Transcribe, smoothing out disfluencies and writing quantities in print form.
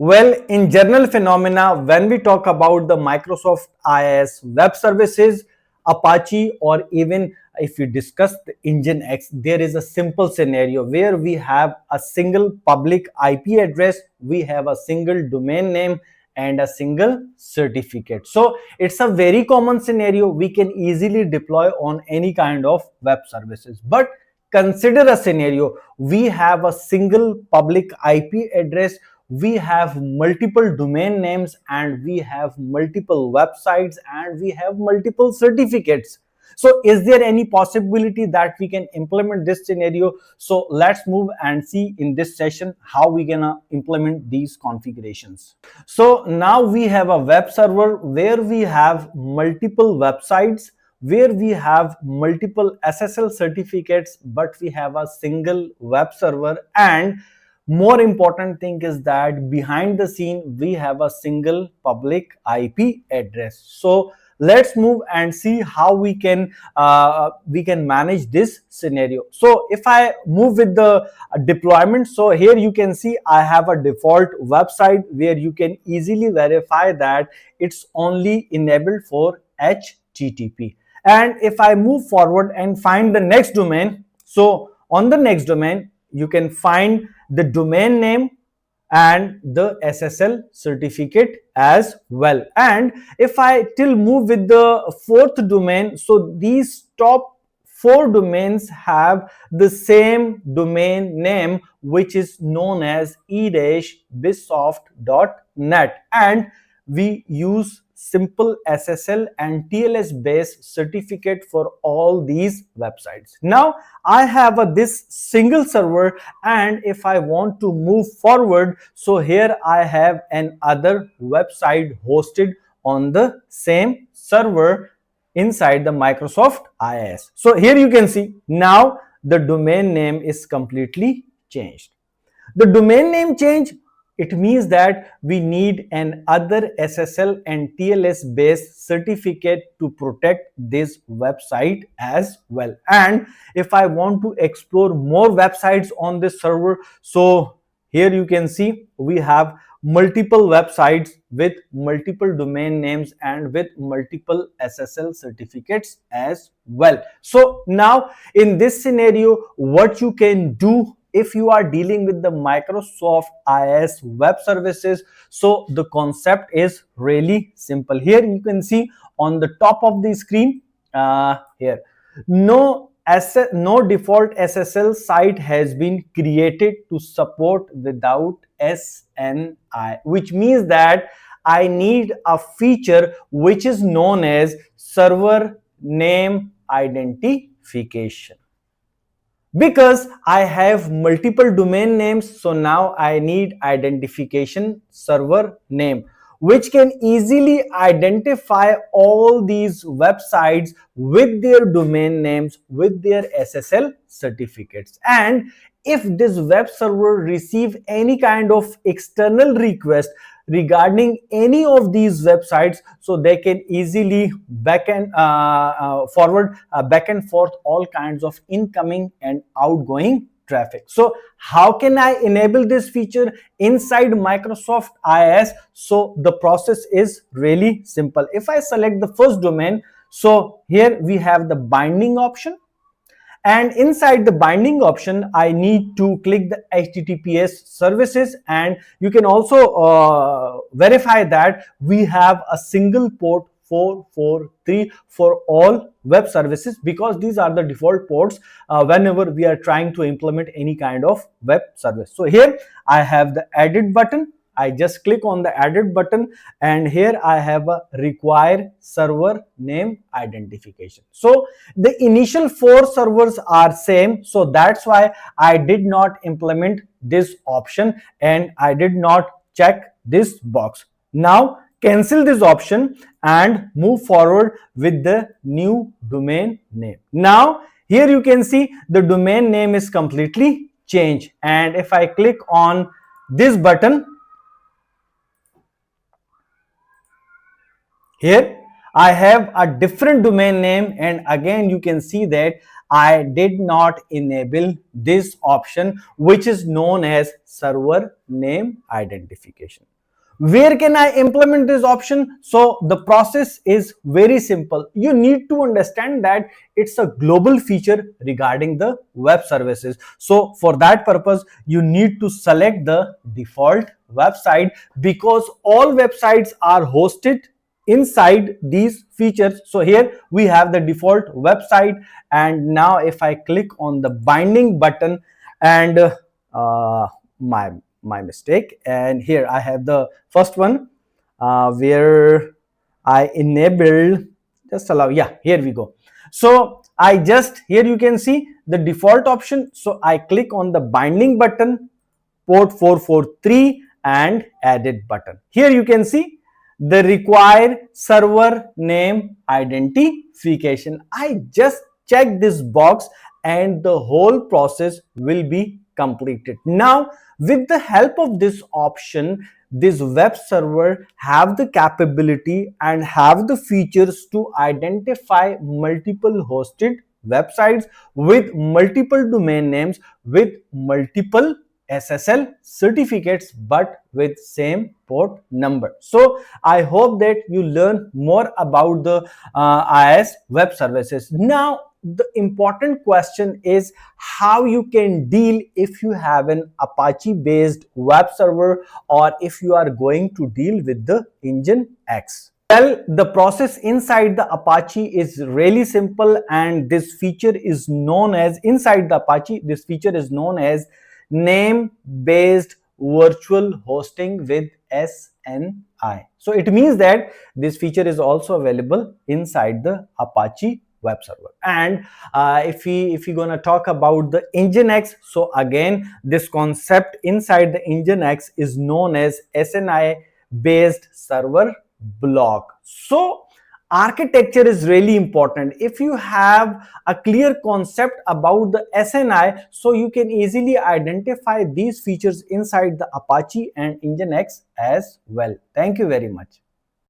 Well, in general phenomena, when we talk about the Microsoft IaaS web services, Apache, or even if we discuss the Nginx, there is a simple scenario where we have a single public IP address, we have a single domain name, and a single certificate. So it's a very common scenario we can easily deploy on any kind of web services. But consider a scenario we have a single public IP address, we have multiple domain names, and we have multiple websites, and we have multiple certificates. So is there any possibility that we can implement this scenario? So let's move and see in this session how we gonna implement these configurations. So now we have a web server where we have multiple websites, where we have multiple SSL certificates, but we have a single web server. And more important thing is that behind the scene we have a single public IP address. So let's move and see how we can manage this scenario. So if I move with the deployment, so here you can see I have a default website where you can easily verify that it's only enabled for HTTP. And if I move forward and find the next domain, so on the next domain you can find the domain name and the SSL certificate as well. And if I till move with the fourth domain, so these top four domains have the same domain name, which is known as e-bisoft.net, and we use simple SSL and TLS based certificate for all these websites. Now I have this single server, and if I want to move forward, so here I have another website hosted on the same server inside the Microsoft IaaS. So here you can see now the domain name is completely changed. The domain name change, it means that we need an other SSL and TLS based certificate to protect this website as well. And if I want to explore more websites on this server, so here you can see we have multiple websites with multiple domain names and with multiple SSL certificates as well. So now in this scenario, what you can do if you are dealing with the Microsoft IaaS web services, so the concept is really simple. Here you can see on the top of the screen, here no default SSL site has been created to support without SNI, which means that I need a feature which is known as server name identification. Because I have multiple domain names, so now I need identification server name, which can easily identify all these websites with their domain names, with their SSL certificates. And if this web server receive any kind of external request regarding any of these websites, so they can easily back and forth all kinds of incoming and outgoing traffic. So how can I enable this feature inside Microsoft IaaS? So the process is really simple. If I select the first domain, so here we have the binding option, and inside the binding option I need to click the HTTPS services, and you can also verify that we have a single port 443 for all web services, because these are the default ports whenever we are trying to implement any kind of web service. So here I have the edit button. I just click on the edit button, and here I have a require server name identification. So the initial four servers are same, so that's why I did not implement this option and I did not check this box. Now cancel this option and move forward with the new domain name. Now here you can see the domain name is completely changed, and if I click on this button, here I have a different domain name, and again you can see that I did not enable this option, which is known as server name identification. Where can I implement this option? So the process is very simple. You need to understand that it's a global feature regarding the web services. So for that purpose, you need to select the default website, because all websites are hosted inside these features. So here we have the default website, and now if I click on the binding button, and my mistake, and here I have the first one where I enabled, just allow, yeah, here we go. So I just, here you can see the default option. So I click on the binding button, port 443, and edit button. Here you can see the required server name identification. I just check this box and the whole process will be completed. Now with the help of this option, this web server have the capability and have the features to identify multiple hosted websites with multiple domain names, with multiple SSL certificates, but with same port number. So I hope that you learn more about the IIS web services. Now the important question is how you can deal if you have an Apache based web server, or if you are going to deal with the Nginx. Well, the process inside the Apache is really simple, and this feature is known as, inside the Apache, this feature is known as name based virtual hosting with SNI. So it means that this feature is also available inside the Apache web server. And if we gonna talk about the Nginx, so again this concept inside the Nginx is known as SNI based server block. So architecture is really important. If you have a clear concept about the SNI, so you can easily identify these features inside the Apache and Nginx as well. Thank you very much.